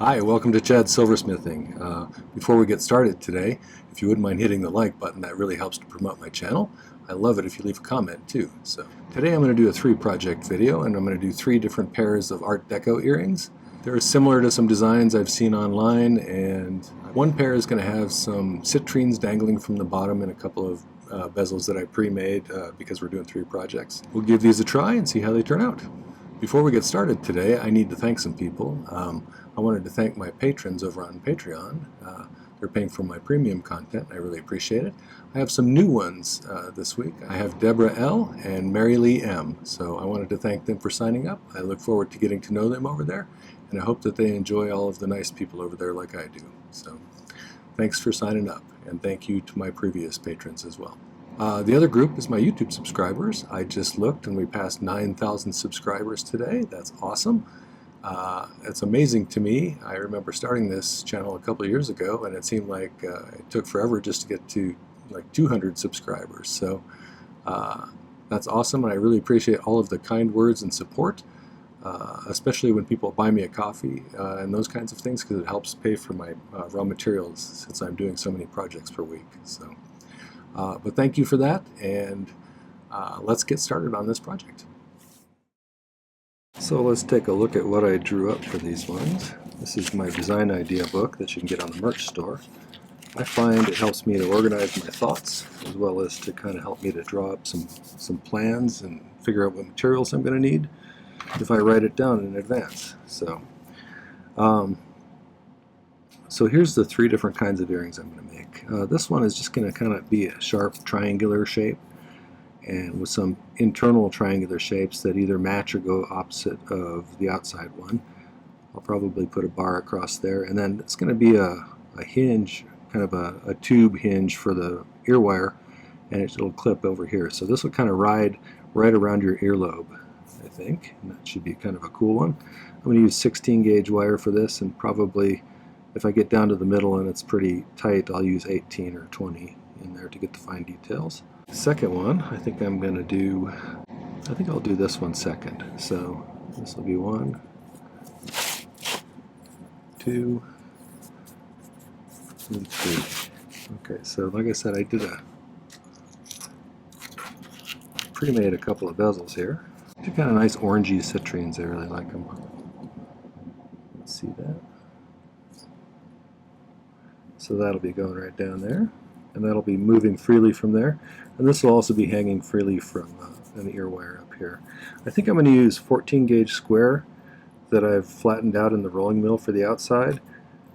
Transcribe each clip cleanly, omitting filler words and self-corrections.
Hi, welcome to Chad's Silversmithing. Before we get started today, if you wouldn't mind hitting the like button, that really helps to promote my channel. I love it if you leave a comment too. So today I'm going to do a 3-project video, and I'm going to do 3 different pairs of Art Deco earrings. They're similar to some designs I've seen online, and one pair is going to have some citrines dangling from the bottom and a couple of bezels that I pre-made because we're doing 3 projects. We'll give these a try and see how they turn out. Before we get started today, I need to thank some people. I wanted to thank my patrons over on Patreon. They're paying for my premium content. I really appreciate it. I have some new ones this week. I have Deborah L. and Mary Lee M. So I wanted to thank them for signing up. I look forward to getting to know them over there, and I hope that they enjoy all of the nice people over there like I do. So thanks for signing up, and thank you to my previous patrons as well. The other group is my YouTube subscribers. I just looked and we passed 9,000 subscribers today. That's awesome. It's amazing to me. I remember starting this channel a couple of years ago, and it seemed like it took forever just to get to like 200 subscribers. So that's awesome, and I really appreciate all of the kind words and support, especially when people buy me a coffee and those kinds of things, because it helps pay for my raw materials since I'm doing so many projects per week. So. But thank you for that, and let's get started on this project. So let's take a look at what I drew up for these ones. This is my design idea book that you can get on the merch store. I find it helps me to organize my thoughts, as well as to kind of help me to draw up some plans and figure out what materials I'm going to need if I write it down in advance. So here's the 3 different kinds of earrings I'm going to make. This one is just going to kind of be a sharp triangular shape, and with some internal triangular shapes that either match or go opposite of the outside one. I'll probably put a bar across there, and then it's going to be a hinge, kind of a tube hinge for the ear wire, and it'll clip over here. So this will kind of ride right around your earlobe, I think, and that should be kind of a cool one. I'm going to use 16 gauge wire for this, and probably if I get down to the middle and it's pretty tight, I'll use 18 or 20 in there to get the fine details. Second one, I think I'll do this one second. So this will be 1, 2, and 3. Okay, so like I said, I pre-made a couple of bezels here. They're kind of nice orangey citrines. I really like them. Let's see that. So that'll be going right down there, and that'll be moving freely from there. And this will also be hanging freely from an ear wire up here. I think I'm going to use 14 gauge square that I've flattened out in the rolling mill for the outside,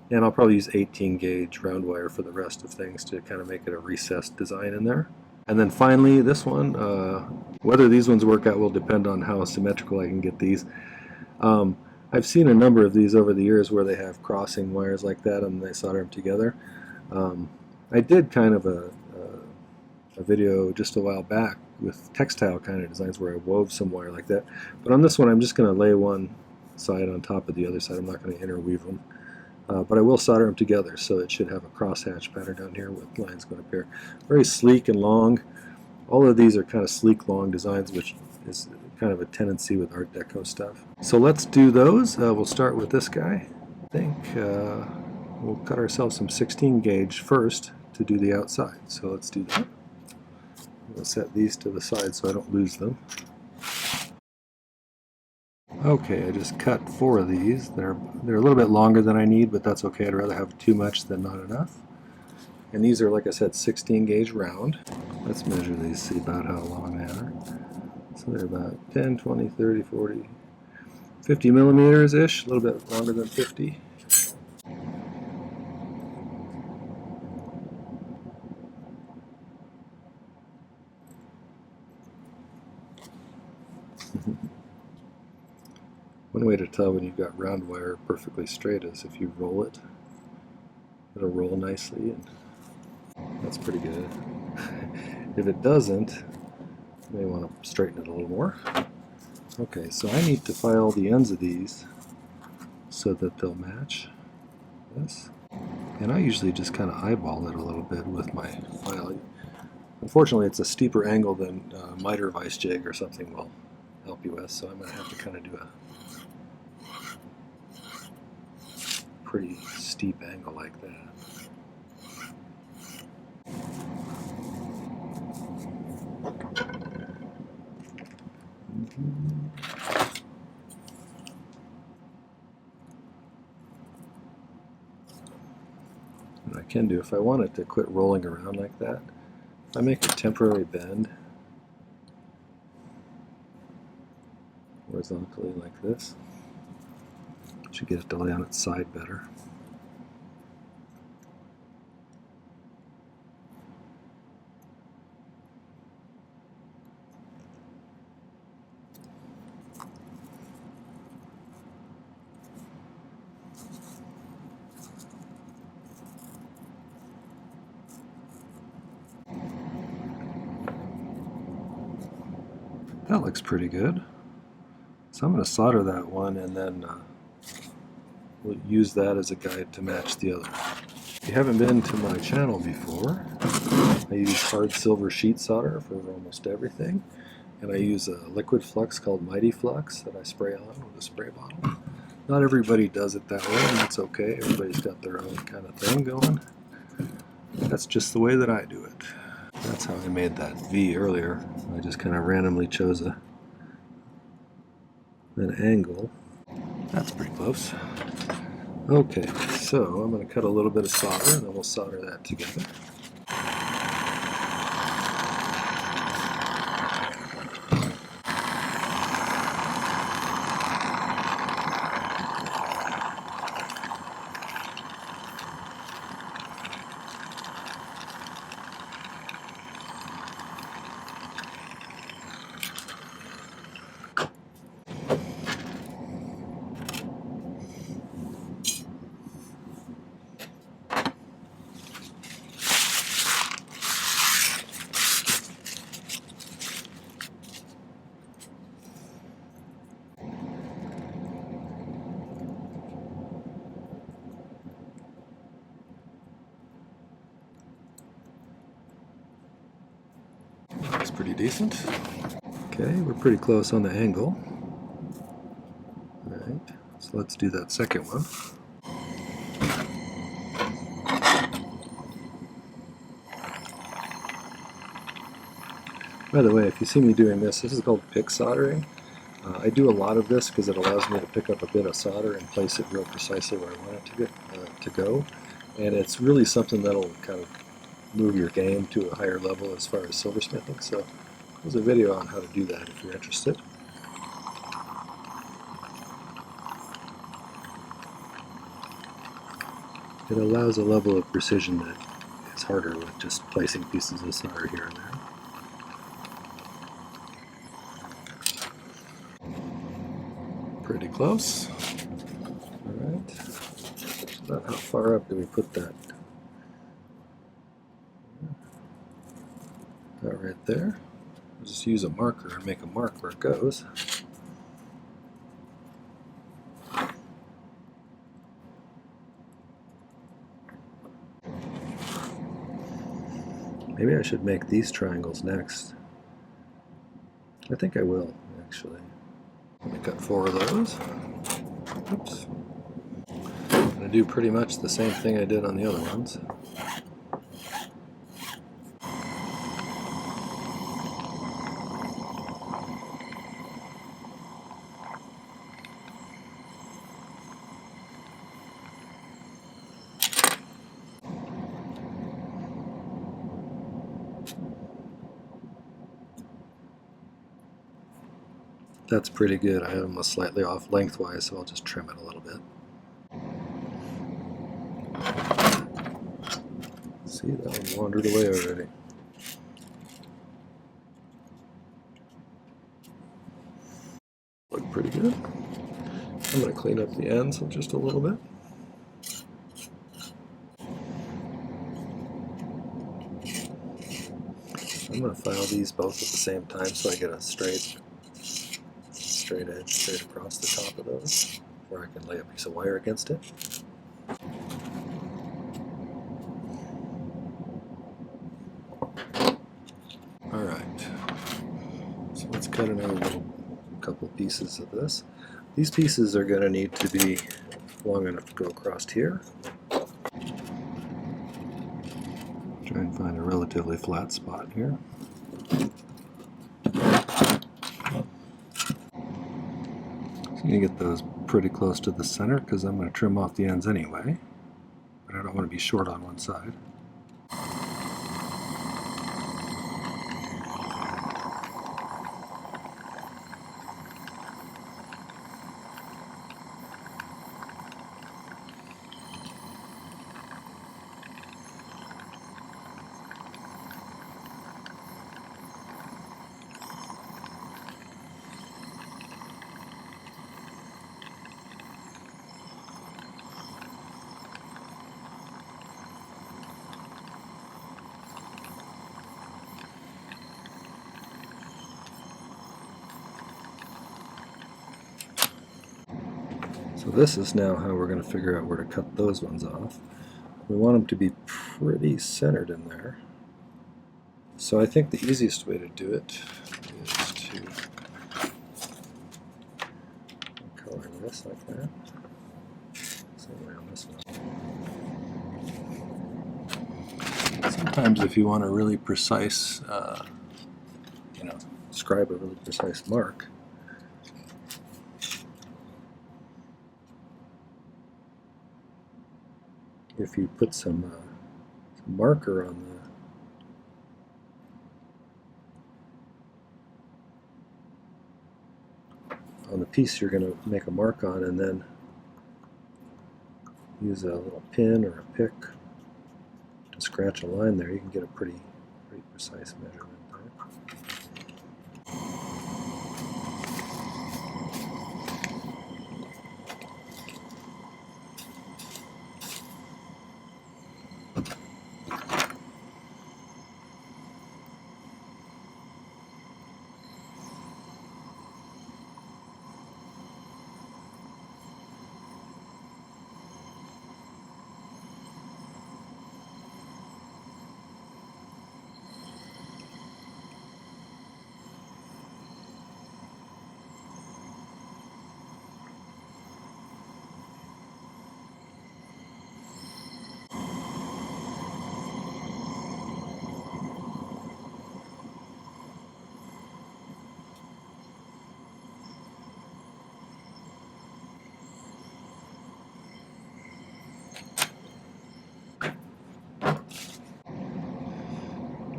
and I'll probably use 18 gauge round wire for the rest of things to kind of make it a recessed design in there. And then finally this one, whether these ones work out will depend on how symmetrical I can get these. I've seen a number of these over the years where they have crossing wires like that and they solder them together. I did kind of a video just a while back with textile kind of designs where I wove some wire like that. But on this one I'm just going to lay one side on top of the other side. I'm not going to interweave them. But I will solder them together, so it should have a crosshatch pattern down here with lines going up here. Very sleek and long. All of these are kind of sleek, long designs, which is kind of a tendency with Art Deco stuff. So let's do those. We'll start with this guy. I think we'll cut ourselves some 16 gauge first to do the outside. So let's do that. We'll set these to the side so I don't lose them. Okay, I just cut 4 of these. They're a little bit longer than I need, but that's okay. I'd rather have too much than not enough. And these are, like I said, 16 gauge round. Let's measure these, see about how long they are. So they're about 10, 20, 30, 40, 50 millimeters-ish, a little bit longer than 50. One way to tell when you've got round wire perfectly straight is if you roll it. It'll roll nicely, and that's pretty good. If it doesn't, you may want to straighten it a little more. Okay, so I need to file the ends of these so that they'll match this. And I usually just kind of eyeball it a little bit with my file. Unfortunately, it's a steeper angle than miter vice jig or something will help you with, so I'm going to have to kind of do a pretty steep angle like that. And I can do, if I want it to quit rolling around like that, if I make a temporary bend horizontally like this, should get it to lay on its side better. That looks pretty good. So I'm going to solder that one, and then we'll use that as a guide to match the other. If you haven't been to my channel before, I use hard silver sheet solder for almost everything, and I use a liquid flux called My-T-Flux that I spray on with a spray bottle. Not everybody does it that way, and that's okay. Everybody's got their own kind of thing going. That's just the way that I do it. That's how I made that V earlier. I just kind of randomly chose an angle. That's pretty close. Okay, so I'm going to cut a little bit of solder, and then we'll solder that together. That's pretty decent. Okay, we're pretty close on the angle. Alright, so let's do that second one. By the way, if you see me doing this, this is called pick soldering. I do a lot of this because it allows me to pick up a bit of solder and place it real precisely where I want it to go. And it's really something that'll kind of move your game to a higher level as far as silversmithing. So there's a video on how to do that if you're interested. It allows a level of precision that is harder with just placing pieces of solder here and there. Pretty close. Alright. About how far up do we put that? About right there. I'll just use a marker and make a mark where it goes. Maybe I should make these triangles next. I think I will, actually. Let me cut 4 of those. Oops. I'm going to do pretty much the same thing I did on the other ones. That's pretty good. I have them slightly off lengthwise, so I'll just trim it a little bit. See, that one wandered away already. Look pretty good. I'm going to clean up the ends just a little bit. I'm going to file these both at the same time so I get a straight edge straight across the top of those, where I can lay a piece of wire against it. Alright, so let's cut another couple pieces of this. These pieces are going to need to be long enough to go across here. Try and find a relatively flat spot here. So you get those pretty close to the center because I'm going to trim off the ends anyway, but I don't want to be short on one side. So this is now how we're going to figure out where to cut those ones off. We want them to be pretty centered in there. So I think the easiest way to do it is to color this like that. Same way on this one. Sometimes if you want a really precise, describe a really precise mark, if you put some marker on the piece you're going to make a mark on, and then use a little pin or a pick to scratch a line there, you can get a pretty precise measurement there.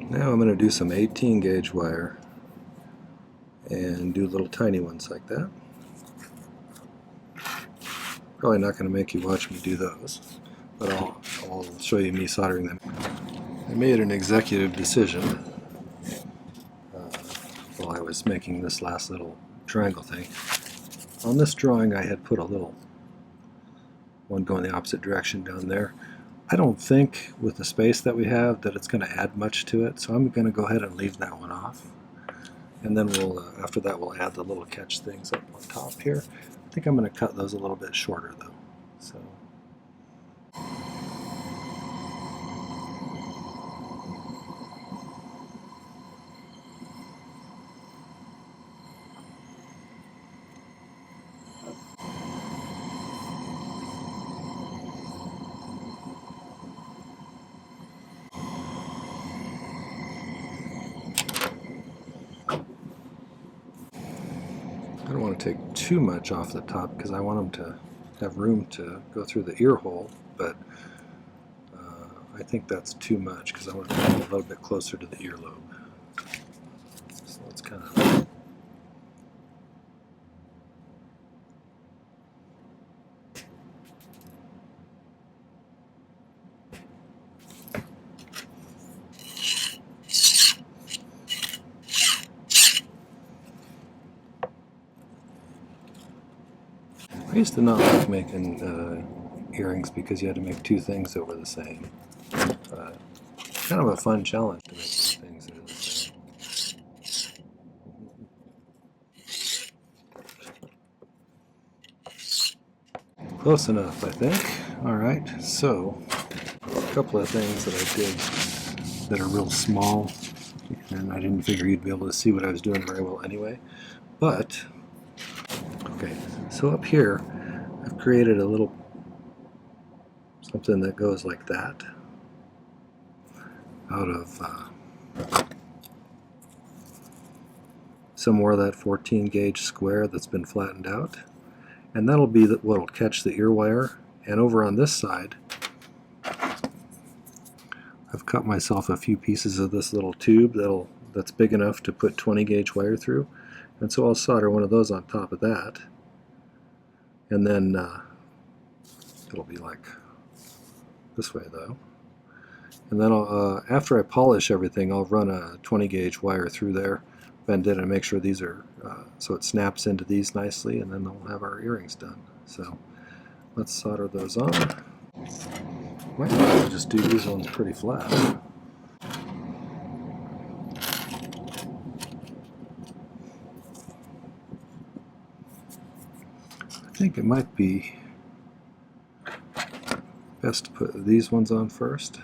Now I'm going to do some 18 gauge wire and do little tiny ones like that. Probably not going to make you watch me do those, but I'll show you me soldering them. I made an executive decision while I was making this last little triangle thing. On this drawing I had put a little one going the opposite direction down there. I don't think with the space that we have that it's going to add much to it, so I'm going to go ahead and leave that one off. And then we'll, after that, we'll add the little catch things up on top here. I think I'm going to cut those a little bit shorter though. So. I don't want to take too much off the top because I want them to have room to go through the ear hole, but I think that's too much because I want to get a little bit closer to the earlobe. So let's kind of I used to not like making earrings because you had to make two things that were the same. Kind of a fun challenge to make two things that are the same. Close enough, I think. Alright, so a couple of things that I did that are real small, and I didn't figure you'd be able to see what I was doing very well anyway. But, okay, so up here I've created a little something that goes like that out of some more of that 14 gauge square that's been flattened out, and that'll be what will catch the ear wire. And over on this side, I've cut myself a few pieces of this little tube that's big enough to put 20 gauge wire through, and so I'll solder one of those on top of that, and then it'll be like this way though. And then after I polish everything, I'll run a 20 gauge wire through there, bend it, and make sure these are so it snaps into these nicely, and then we'll have our earrings done. So let's solder those on. Might be able to just do these ones pretty flat. I think it might be best to put these ones on first.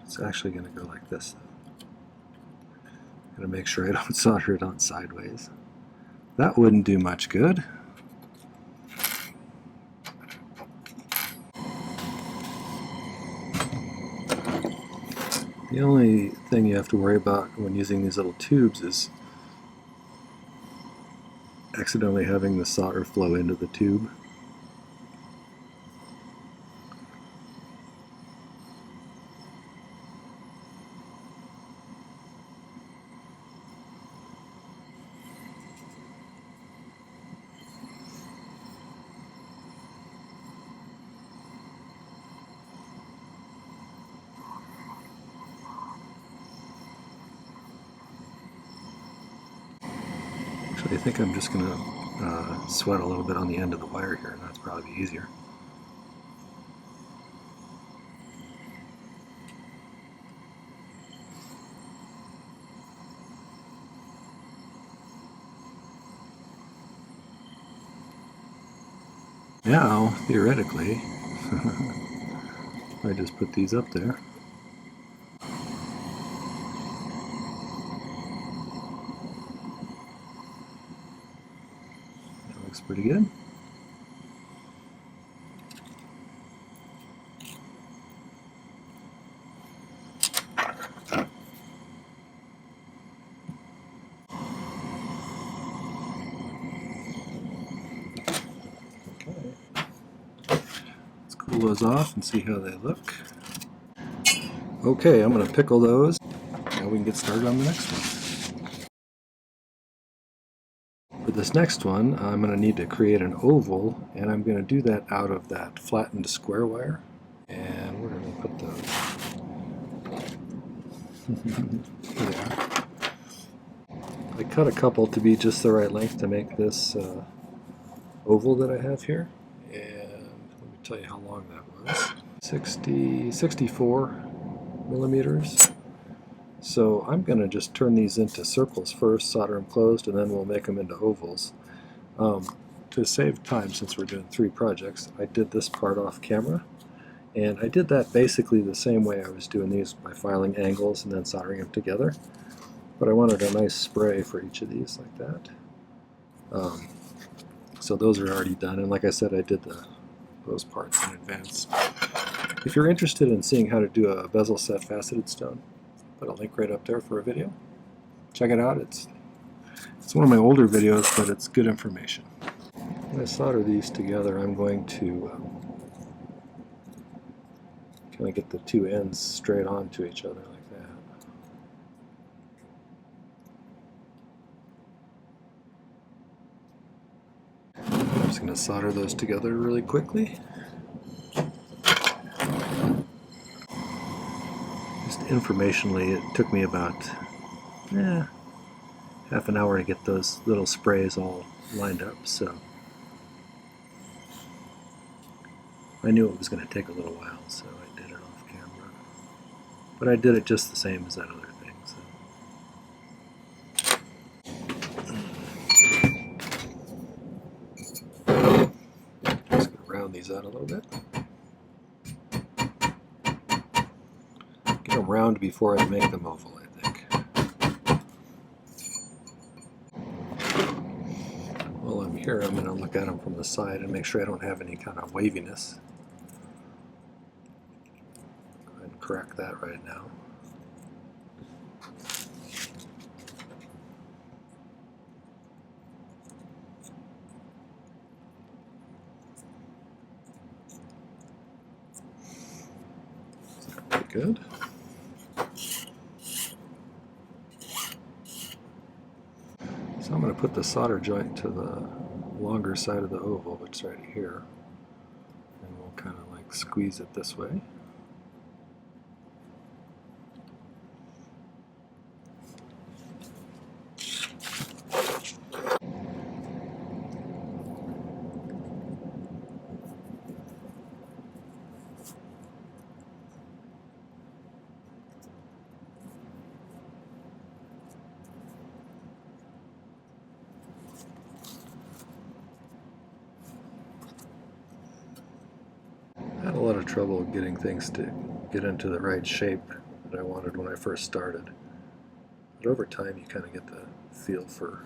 It's actually going to go like this. I'm going to make sure I don't solder it on sideways. That wouldn't do much good. The only thing you have to worry about when using these little tubes is accidentally having the solder flow into the tube. Actually, I think I'm just going to sweat a little bit on the end of the wire here, and that's probably easier. Now, theoretically, I just put these up there. That looks pretty good. Pull those off and see how they look. Okay, I'm going to pickle those. Now we can get started on the next one. For this next one, I'm going to need to create an oval, and I'm going to do that out of that flattened square wire. And we're going to put those. There they are. I cut a couple to be just the right length to make this oval that I have here. Tell you how long that was. 64 millimeters. So I'm going to just turn these into circles first, solder them closed, and then we'll make them into ovals. To save time, since we're doing 3 projects, I did this part off camera, and I did that basically the same way I was doing these, by filing angles and then soldering them together. But I wanted a nice spray for each of these like that. So those are already done, and like I said, I did those parts in advance. If you're interested in seeing how to do a bezel set faceted stone, put a link right up there for a video. Check it out. It's one of my older videos, but it's good information. When I solder these together, I'm going to kind of get the 2 ends straight onto each other like that. I'm just going to solder those together really quickly. Just informationally, it took me about half an hour to get those little sprays all lined up, so I knew it was going to take a little while, so I did it off camera. But I did it just the same as that other thing. So just going to round these out a little bit. Get them round before I make them oval, I think. Here I'm going to look at them from the side and make sure I don't have any kind of waviness. Go ahead and correct that right now. Pretty good. So I'm going to put the solder joint to the longer side of the oval, which is right here, and we'll kind of like squeeze it this way. I had a lot of trouble getting things to get into the right shape that I wanted when I first started. But over time you kind of get the feel for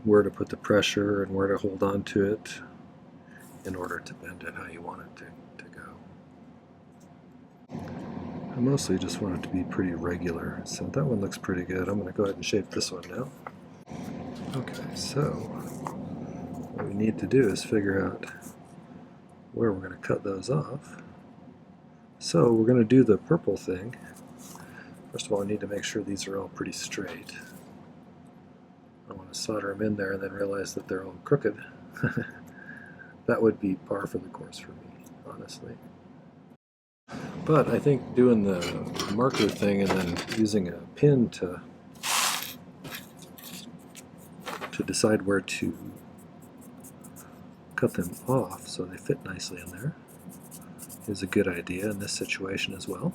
where to put the pressure and where to hold on to it in order to bend it how you want it to go. I mostly just want it to be pretty regular, so that one looks pretty good. I'm going to go ahead and shape this one now. Okay, so what we need to do is figure out where we're going to cut those off. So we're going to do the purple thing. First of all, I need to make sure these are all pretty straight. I want to solder them in there and then realize that they're all crooked. That would be par for the course for me, honestly. But I think doing the marker thing and then using a pin to decide where to cut them off so they fit nicely in there is a good idea in this situation as well.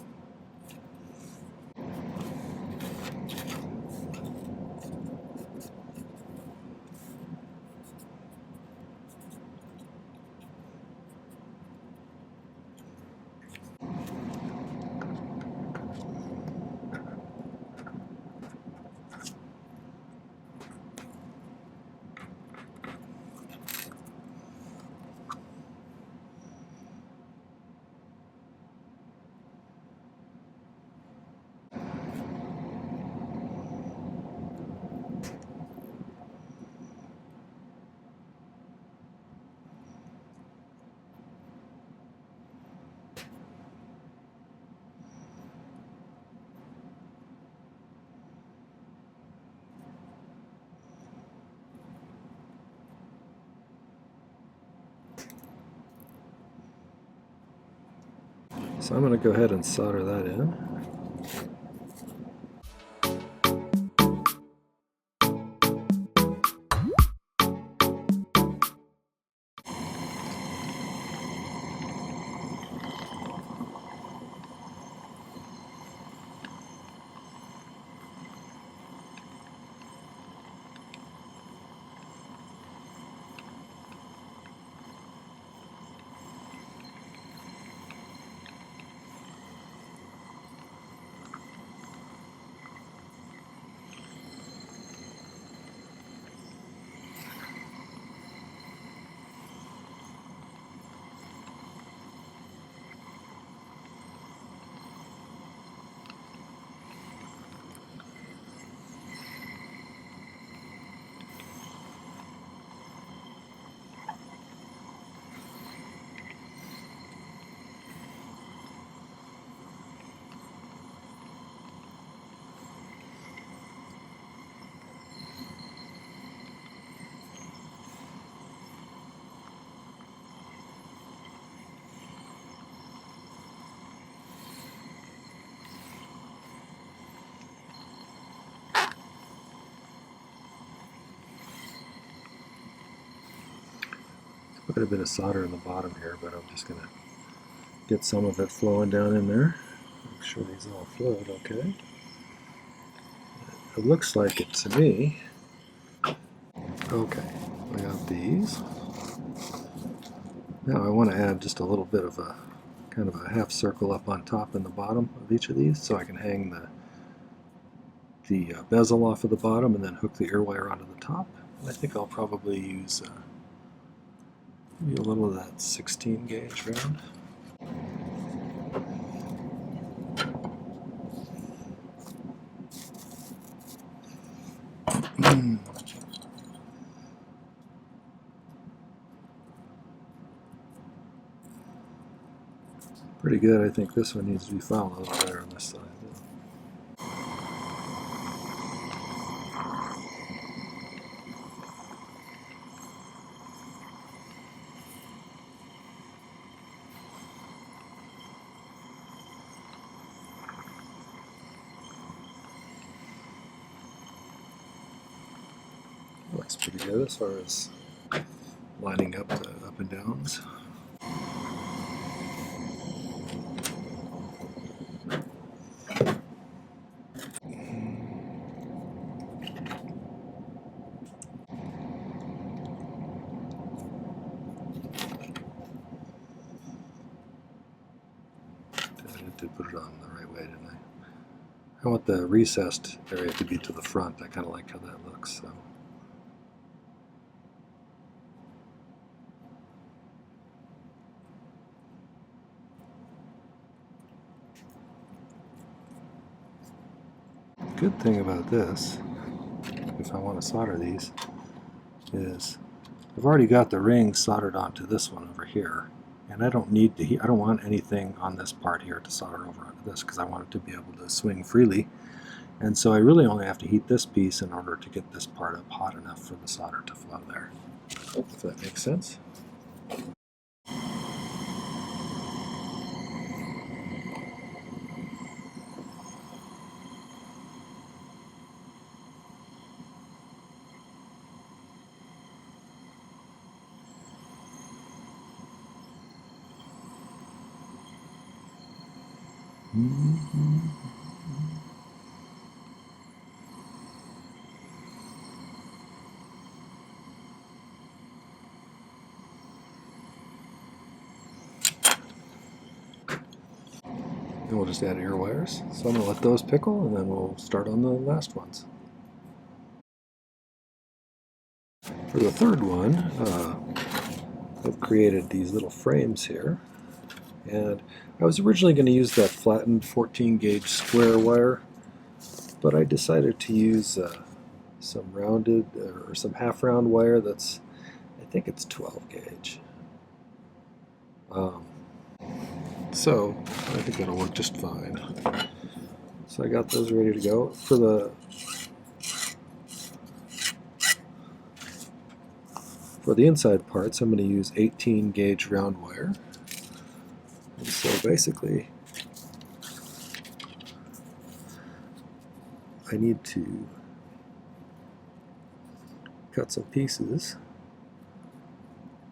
So I'm going to go ahead and solder that in. Quite a bit of solder in the bottom here, but I'm just going to get some of it flowing down in there. Make sure these all flowed okay. It looks like it to me. Okay, I got these. Now I want to add just a little bit of a kind of a half circle up on top and the bottom of each of these so I can hang the bezel off of the bottom and then hook the ear wire onto the top. I think I'll probably use maybe a little of that 16 gauge round. Pretty good. I think this one needs to be filed a little better on this side. Looks pretty good as far as lining up the up and downs. I did put it on the right way, didn't I? I want the recessed area to be to the front. I kind of like how that looks. So. Good thing about this, if I want to solder these, is I've already got the rings soldered onto this one over here, and I don't need to. I don't want anything on this part here to solder over onto this because I want it to be able to swing freely. And so I really only have to heat this piece in order to get this part up hot enough for the solder to flow there. If that makes sense. And we'll just add ear wires. So I'm going to let those pickle, and then we'll start on the last ones. For the third one, I've created these little frames here. And I was originally going to use that flattened 14 gauge square wire, but I decided to use some rounded or some half round wire that's, I think it's 12 gauge. So I think that'll work just fine. So I got those ready to go. For the inside parts, I'm going to use 18 gauge round wire. And so basically, I need to cut some pieces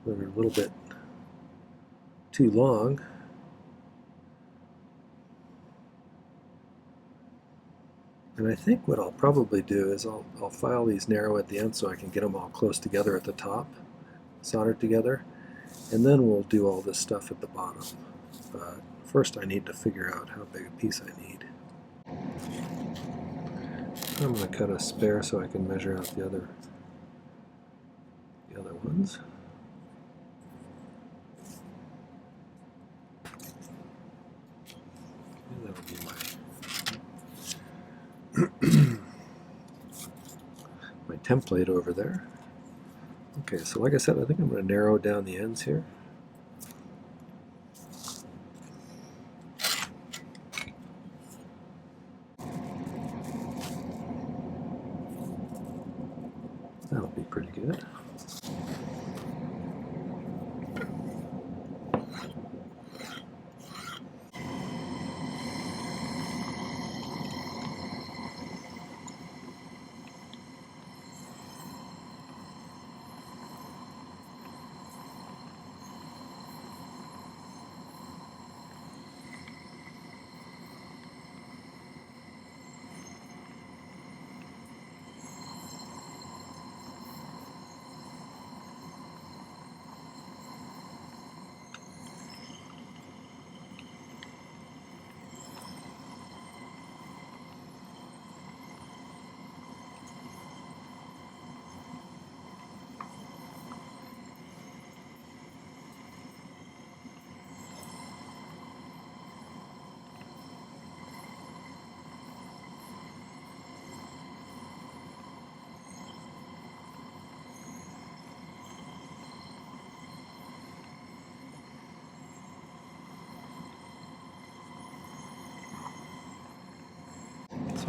that are a little bit too long. And I think what I'll probably do is I'll file these narrow at the end so I can get them all close together at the top, soldered together, and then we'll do all this stuff at the bottom. But first I need to figure out how big a piece I need. I'm going to cut a spare so I can measure out the other ones. And that'll be my template over there. Okay, so like I said, I think I'm going to narrow down the ends here. That'll be pretty good.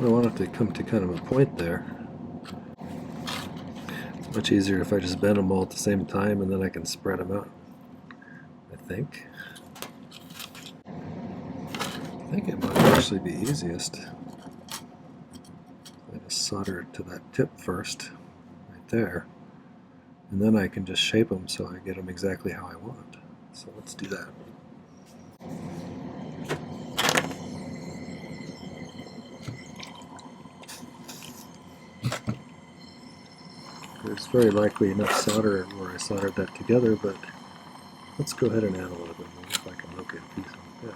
I want it to come to kind of a point there. It's much easier if I just bend them all at the same time and then I can spread them out, I think. I think it might actually be easiest. I just solder it to that tip first, right there. And then I can just shape them so I get them exactly how I want. So let's do that. There's very likely enough solder where I soldered that together, but let's go ahead and add a little bit more if I can locate a piece like that.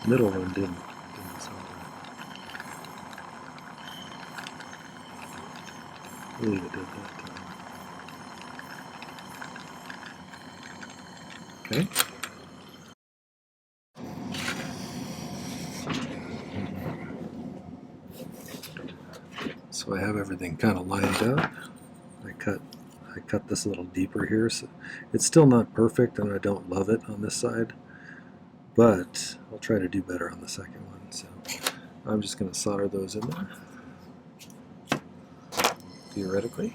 The middle one didn't solder. I believe it did that time. Okay. So I have everything kind of lined up. I cut this a little deeper here. So it's still not perfect and I don't love it on this side, but I'll try to do better on the second one. So I'm just going to solder those in there, theoretically.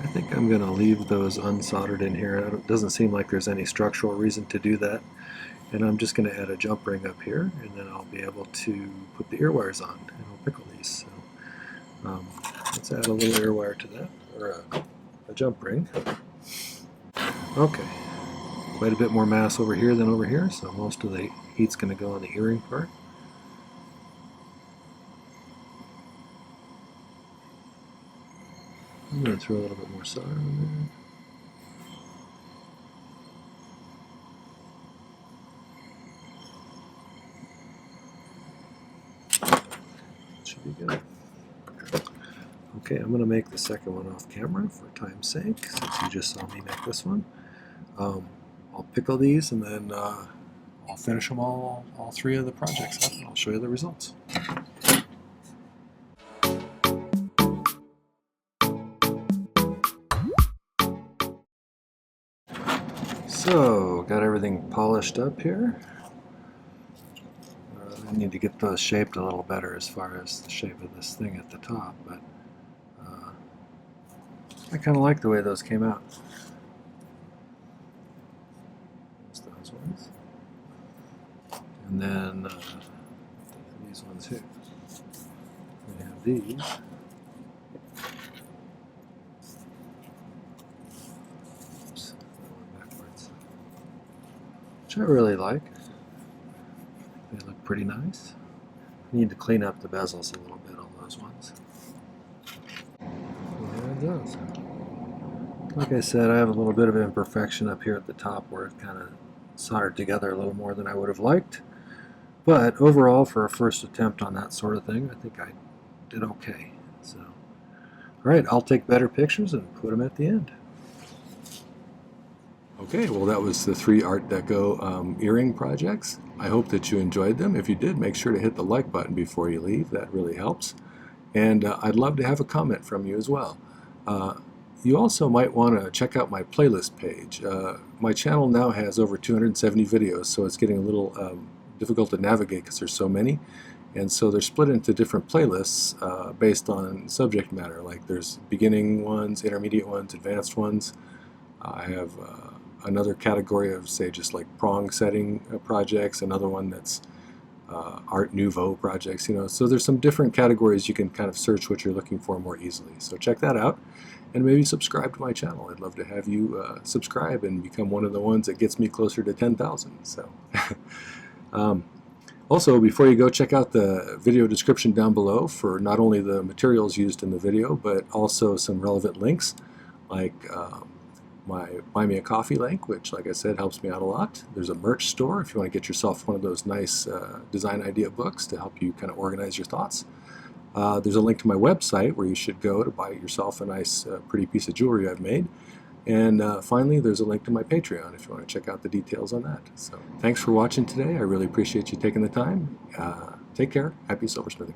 I think I'm going to leave those unsoldered in here. It doesn't seem like there's any structural reason to do that. And I'm just going to add a jump ring up here, and then I'll be able to put the ear wires on, and I'll pickle these. So let's add a little ear wire to that, or a jump ring. Okay, quite a bit more mass over here than over here, so most of the heat's going to go on the earring part. I'm going to throw a little bit more solder on there. That should be good. Okay, I'm going to make the second one off camera for time's sake, since you just saw me make this one. I'll pickle these and then I'll finish them all three of the projects up and I'll show you the results. So, got everything polished up here. I need to get those shaped a little better as far as the shape of this thing at the top, but I kind of like the way those came out. There's those ones. And then these ones here. these. Oops, backwards. Which I really like. They look pretty nice. I need to clean up the bezels a little bit on those ones. There it goes. Like I said, I have a little bit of imperfection up here at the top where it kind of soldered together a little more than I would have liked. But overall, for a first attempt on that sort of thing, I think I did okay. So, all right, I'll take better pictures and put them at the end. Okay, well that was the 3 Art Deco earring projects. I hope that you enjoyed them. If you did, make sure to hit the like button before you leave. That really helps. And I'd love to have a comment from you as well. You also might want to check out my playlist page. My channel now has over 270 videos, so it's getting a little difficult to navigate because there's so many. And so they're split into different playlists based on subject matter. Like there's beginning ones, intermediate ones, advanced ones. I have another category of, say, just like prong setting projects, another one that's Art Nouveau projects, you know. So there's some different categories you can kind of search what you're looking for more easily. So check that out, and maybe subscribe to my channel. I'd love to have you subscribe and become one of the ones that gets me closer to 10,000. So also, before you go, check out the video description down below for not only the materials used in the video, but also some relevant links, like my Buy Me a Coffee link, which, like I said, helps me out a lot. There's a merch store if you want to get yourself one of those nice design idea books to help you kind of organize your thoughts. There's a link to my website where you should go to buy yourself a nice, pretty piece of jewelry I've made. And finally, there's a link to my Patreon if you want to check out the details on that. So thanks for watching today. I really appreciate you taking the time. Take care. Happy silversmithing.